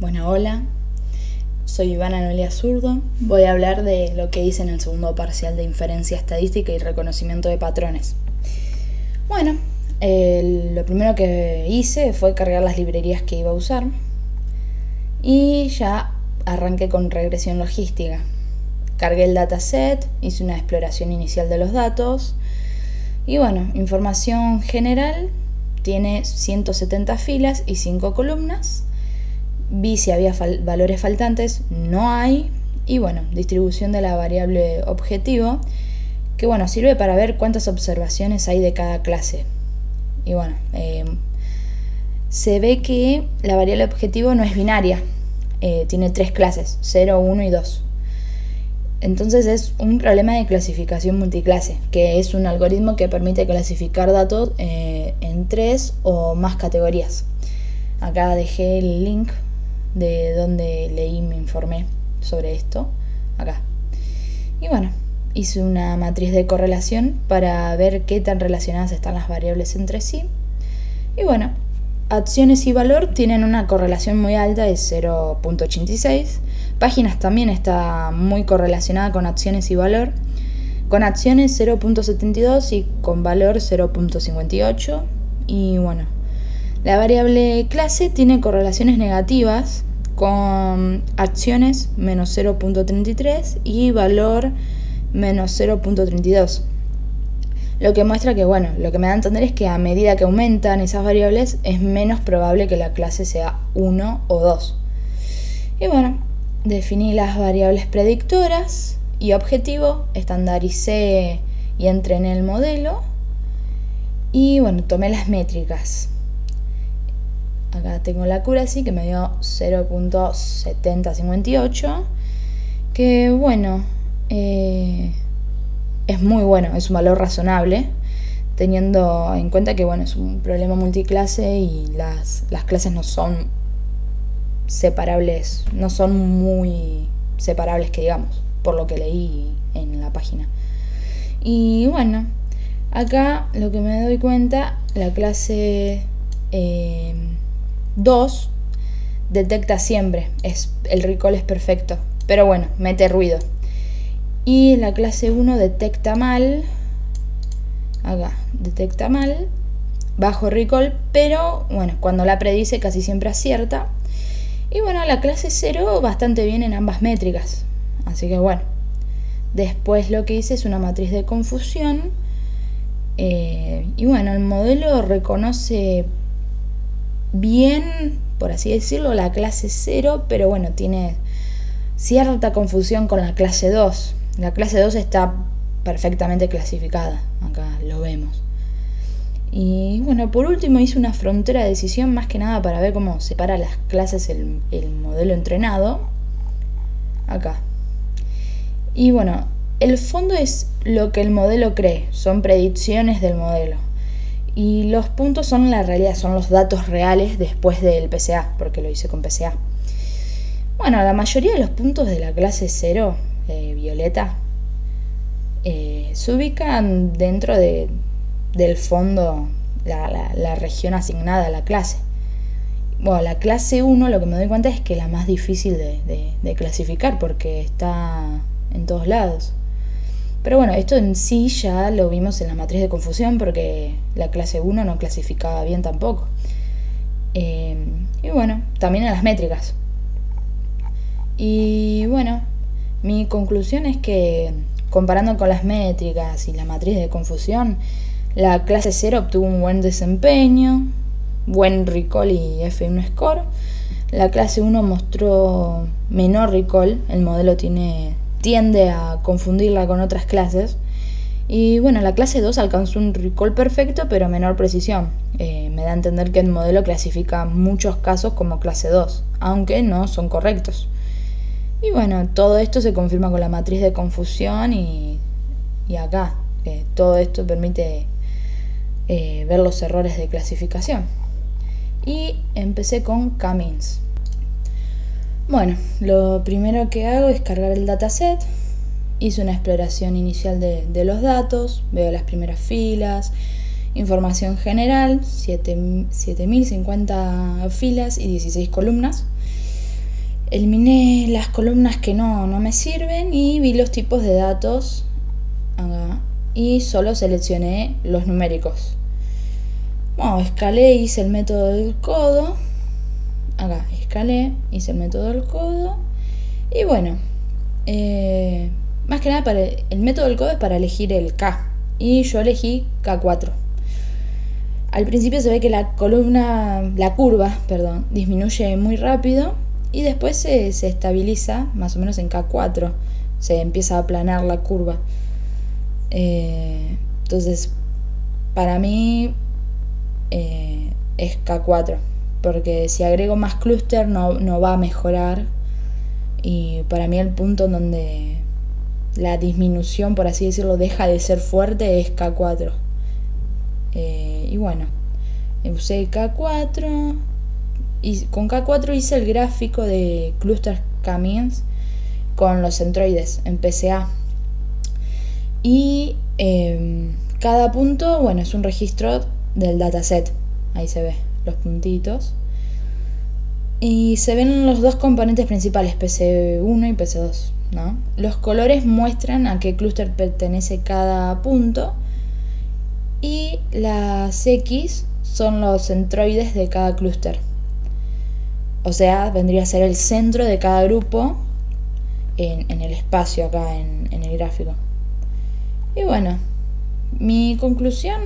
Bueno, hola, soy Ivana Noelia Zurdo. Voy a hablar de lo que hice en el segundo parcial de inferencia estadística y reconocimiento de patrones. Bueno, lo primero que hice fue cargar las librerías que iba a usar y ya arranqué con regresión logística. Cargué el dataset, hice una exploración inicial de los datos y bueno, información general tiene 170 filas y 5 columnas. Vi si había valores faltantes, no hay. Y bueno, distribución de la variable objetivo, que bueno, sirve para ver cuántas observaciones hay de cada clase. Y bueno, se ve que la variable objetivo no es binaria, tiene 3 clases, 0, 1 y 2. Entonces es un problema de clasificación multiclase, que es un algoritmo que permite clasificar datos en 3 o más categorías. Acá dejé el link de donde leí y me informé sobre esto, acá. Y bueno, hice una matriz de correlación para ver qué tan relacionadas están las variables entre sí. Y bueno, acciones y valor tienen una correlación muy alta de 0.86. Páginas también está muy correlacionada con acciones y valor. Con acciones 0.72 y con valor 0.58. Y bueno, la variable clase tiene correlaciones negativas con acciones menos 0.33 y valor menos 0.32. Lo que muestra que, bueno, lo que me da a entender es que a medida que aumentan esas variables es menos probable que la clase sea 1 o 2. Y bueno, definí las variables predictoras y objetivo, estandaricé y entrené el modelo. Y bueno, tomé las métricas. Acá tengo la accuracy que me dio 0.7058, que bueno, es muy bueno, es un valor razonable, teniendo en cuenta que bueno, es un problema multiclase y las clases no son separables, no son muy separables que digamos, por lo que leí en la página. Y bueno, acá lo que me doy cuenta, la clase 2 detecta siempre, el recall es perfecto, pero bueno, mete ruido. Y la clase 1 detecta mal, acá, detecta mal, bajo recall, pero bueno, cuando la predice casi siempre acierta. Y bueno, la clase 0 bastante bien en ambas métricas, así que bueno. Después lo que hice es una matriz de confusión, y bueno, el modelo reconoce bien, por así decirlo, la clase 0, pero bueno, tiene cierta confusión con la clase 2. La clase 2 está perfectamente clasificada, acá lo vemos. Y bueno, por último hice una frontera de decisión más que nada para ver cómo separa las clases el modelo entrenado, acá. Y bueno, el fondo es lo que el modelo cree, son predicciones del modelo. Y los puntos son la realidad, son los datos reales después del PCA, porque lo hice con PCA. Bueno, la mayoría de los puntos de la clase 0, violeta, se ubican dentro del fondo, la región asignada a la clase. Bueno, la clase 1 lo que me doy cuenta es que es la más difícil de clasificar porque está en todos lados. Pero bueno, esto en sí ya lo vimos en la matriz de confusión porque la clase 1 no clasificaba bien tampoco. Y bueno, también en las métricas. Y bueno, mi conclusión es que comparando con las métricas y la matriz de confusión, la clase 0 obtuvo un buen desempeño, buen recall y F1 score. La clase 1 mostró menor recall, el modelo tiende a confundirla con otras clases. Y bueno, la clase 2 alcanzó un recall perfecto pero menor precisión. Me da a entender que el modelo clasifica muchos casos como clase 2, aunque no son correctos. Y bueno, todo esto se confirma con la matriz de confusión y acá. Todo esto permite ver los errores de clasificación. Y empecé con K-means. Bueno, lo primero que hago es cargar el dataset. Hice una exploración inicial de los datos, veo las primeras filas, información general, 7050 filas y 16 columnas. Eliminé las columnas que no me sirven y vi los tipos de datos acá, y solo seleccioné los numéricos. Bueno, escalé, hice el método del codo. Acá, escalé, hice el método del codo. Y bueno, más que nada el método del codo es para elegir el K. Y yo elegí K4. Al principio se ve que la curva, disminuye muy rápido y después se estabiliza más o menos en K4. Se empieza a aplanar la curva. Entonces, para mí es K4, porque si agrego más clúster no va a mejorar. Y para mí el punto en donde la disminución, por así decirlo, deja de ser fuerte es K4. Y bueno, usé K4 y con K4 hice el gráfico de cluster K-means con los centroides en PCA. Y cada punto, bueno, es un registro del dataset. Ahí se ve los puntitos. Y se ven los dos componentes principales, PC1 y PC2, ¿no? Los colores muestran a qué clúster pertenece cada punto. Y las X son los centroides de cada clúster. O sea, vendría a ser el centro de cada grupo en el espacio acá en el gráfico. Y bueno, mi conclusión,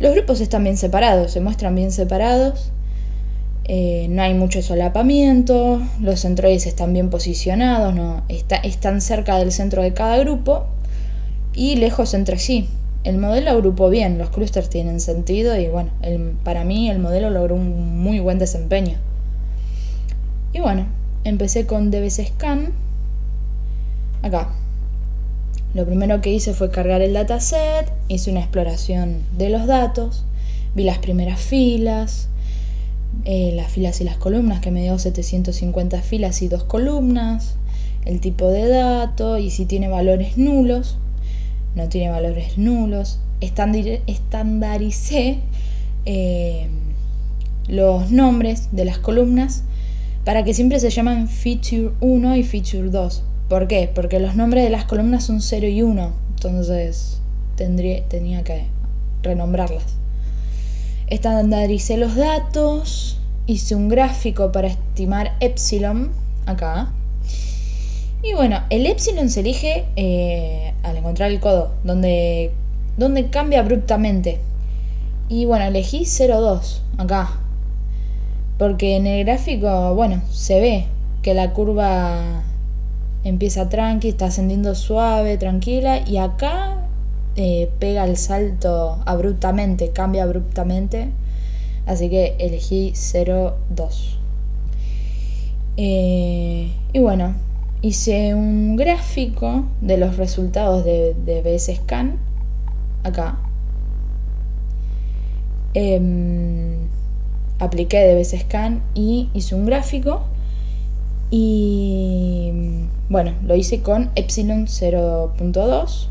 los grupos están bien separados, se muestran bien separados. No hay mucho solapamiento, los centroides están bien posicionados, están cerca del centro de cada grupo y lejos entre sí. El modelo agrupó bien, los clústeres tienen sentido y bueno, para mí el modelo logró un muy buen desempeño. Y bueno, empecé con DBSScan. Acá. Lo primero que hice fue cargar el dataset, hice una exploración de los datos, vi las primeras filas, las filas y las columnas, que me dio 750 filas y 2 columnas, el tipo de dato y si tiene valores nulos, no tiene valores nulos. Estandaricé los nombres de las columnas para que siempre se llamen Feature 1 y Feature 2. ¿Por qué? Porque los nombres de las columnas son 0 y 1, entonces tenía que renombrarlas. Estandaricé los datos, hice un gráfico para estimar epsilon, acá. Y bueno, el epsilon se elige al encontrar el codo, donde cambia abruptamente. Y bueno, elegí 0,2, acá. Porque en el gráfico, bueno, se ve que la curva empieza tranqui, está ascendiendo suave, tranquila, y acá pega el salto abruptamente, cambia abruptamente, así que elegí 0,2. Y bueno, hice un gráfico de los resultados de DBSScan, acá. Apliqué DBSScan y hice un gráfico. Y bueno, lo hice con epsilon 0.2.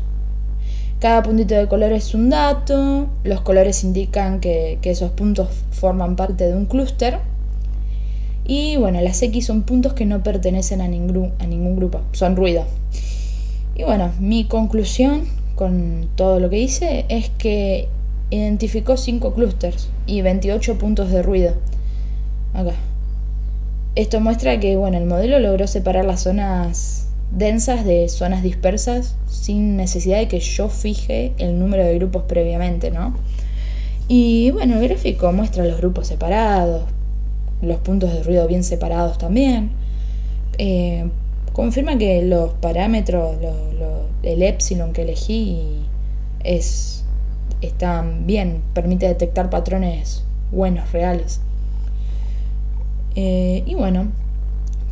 Cada puntito de color es un dato. Los colores indican que esos puntos forman parte de un clúster. Y bueno, las X son puntos que no pertenecen a ningún grupo, son ruido. Y bueno, mi conclusión con todo lo que hice es que identificó 5 clústeres y 28 puntos de ruido. Acá. Esto muestra que bueno, el modelo logró separar las zonas densas de zonas dispersas sin necesidad de que yo fije el número de grupos previamente, ¿no? Y bueno, el gráfico muestra los grupos separados, los puntos de ruido bien separados también. Confirma que los parámetros, el epsilon que elegí están bien, permite detectar patrones buenos, reales. Y bueno,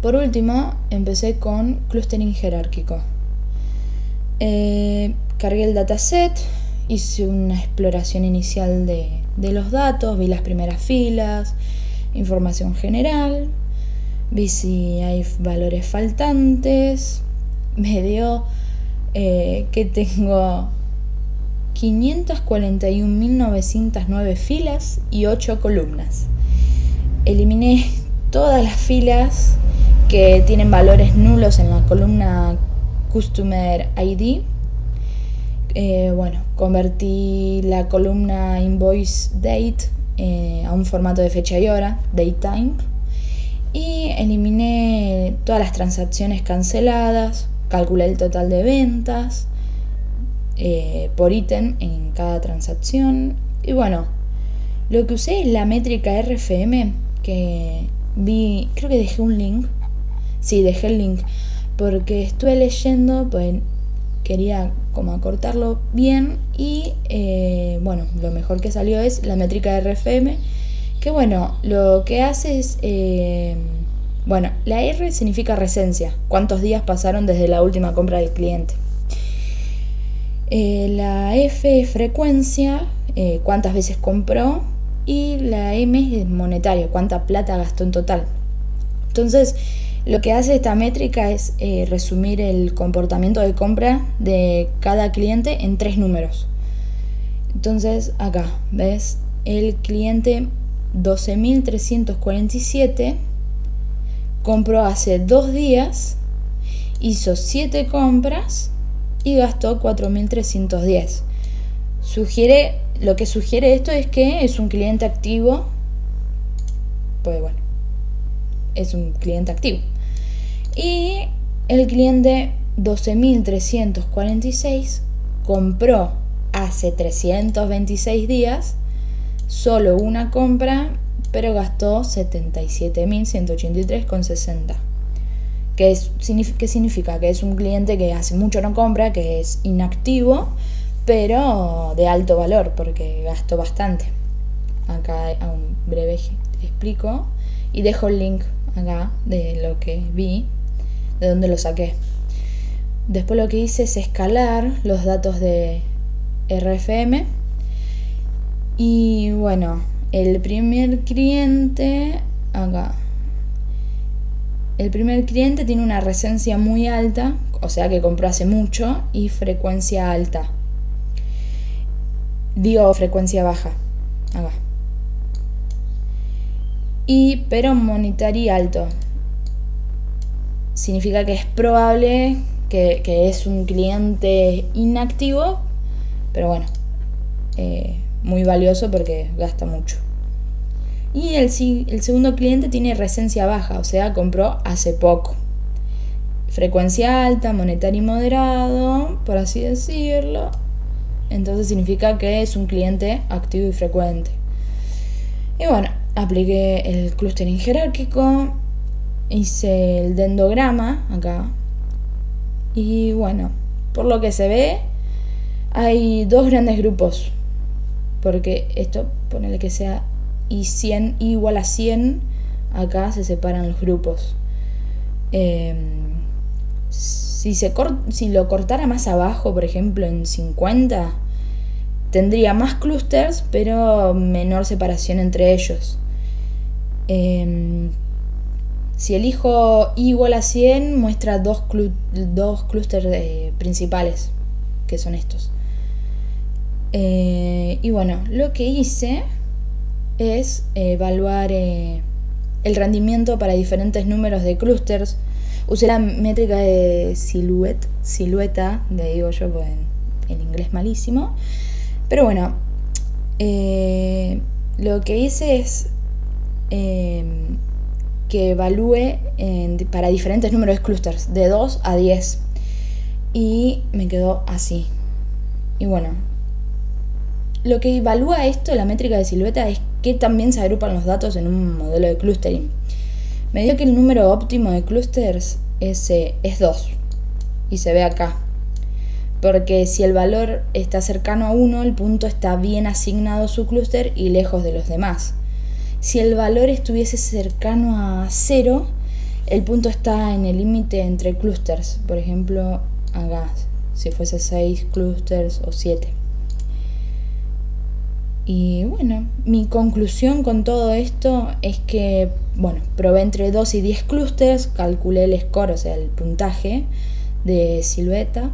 por último empecé con clustering jerárquico. Cargué el dataset, hice una exploración inicial de los datos, vi las primeras filas, información general, vi si hay valores faltantes, me dio que tengo 541.909 filas y 8 columnas. Eliminé todas las filas que tienen valores nulos en la columna Customer ID. Bueno, convertí la columna Invoice Date a un formato de fecha y hora, Datetime, y eliminé todas las transacciones canceladas, calculé el total de ventas por ítem en cada transacción. Y bueno, lo que usé es la métrica RFM, que vi, creo que dejé un link. Sí, dejé el link, porque estuve leyendo, pues quería como acortarlo bien y bueno, lo mejor que salió es la métrica RFM, que bueno, lo que hace es, bueno, la R significa resencia, cuántos días pasaron desde la última compra del cliente. La F es frecuencia, cuántas veces compró, y la M es monetario, cuánta plata gastó en total. Entonces, lo que hace esta métrica es resumir el comportamiento de compra de cada cliente en 3 números. Entonces, acá, ¿ves? El cliente 12.347 compró hace 2 días, hizo 7 compras y gastó 4.310. Lo que sugiere esto es que es un cliente activo, pues bueno, es un cliente activo. Y el cliente 12.346 compró hace 326 días solo una compra, pero gastó 77.183,60. ¿Qué significa? Que es un cliente que hace mucho no compra, que es inactivo, pero de alto valor, porque gastó bastante. Acá a un breve explico y dejo el link acá de lo que vi, de dónde lo saqué. Después lo que hice es escalar los datos de RFM. Y bueno, el primer cliente acá. El primer cliente tiene una resencia muy alta, o sea que compró hace mucho, y frecuencia alta. Digo frecuencia baja. Acá. Pero monetary alto. Significa que es probable que es un cliente inactivo, pero bueno, muy valioso porque gasta mucho. Y el segundo cliente tiene resencia baja, o sea, compró hace poco. Frecuencia alta, monetario moderado, por así decirlo. Entonces significa que es un cliente activo y frecuente. Y bueno, apliqué el clustering jerárquico, hice el dendrograma acá. Y bueno, por lo que se ve, hay 2 grandes grupos. Porque esto, ponele que sea y 100 igual a 100, acá se separan los grupos. Si lo cortara más abajo, por ejemplo en 50, tendría más clusters, pero menor separación entre ellos. Si elijo i igual a 100, muestra dos clústeres principales, que son estos. Y bueno, lo que hice es evaluar el rendimiento para diferentes números de clústeres. Usé la métrica de silueta, le digo yo, pues en inglés malísimo. Pero bueno, lo que hice es que evalúe para diferentes números de clústeres, de 2 a 10. Y me quedó así. Y bueno, lo que evalúa esto, la métrica de silueta, es que también se agrupan los datos en un modelo de clustering. Me dio que el número óptimo de clusters es 2. Y se ve acá. Porque si el valor está cercano a 1, el punto está bien asignado a su clúster y lejos de los demás. Si el valor estuviese cercano a 0, el punto está en el límite entre clústeres. Por ejemplo, acá, si fuese 6 clústeres o 7. Y bueno, mi conclusión con todo esto es que, bueno, probé entre 2 y 10 clústeres, calculé el score, o sea, el puntaje de silueta.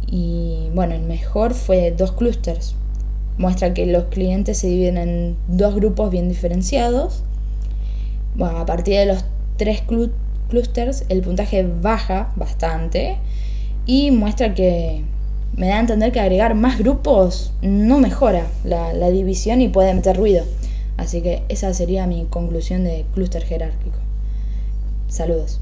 Y bueno, el mejor fue 2 clústeres. Muestra que los clientes se dividen en 2 grupos bien diferenciados. Bueno, a partir de los 3 clusters el puntaje baja bastante y muestra que me da a entender que agregar más grupos no mejora la división y puede meter ruido. Así que esa sería mi conclusión de clúster jerárquico. Saludos.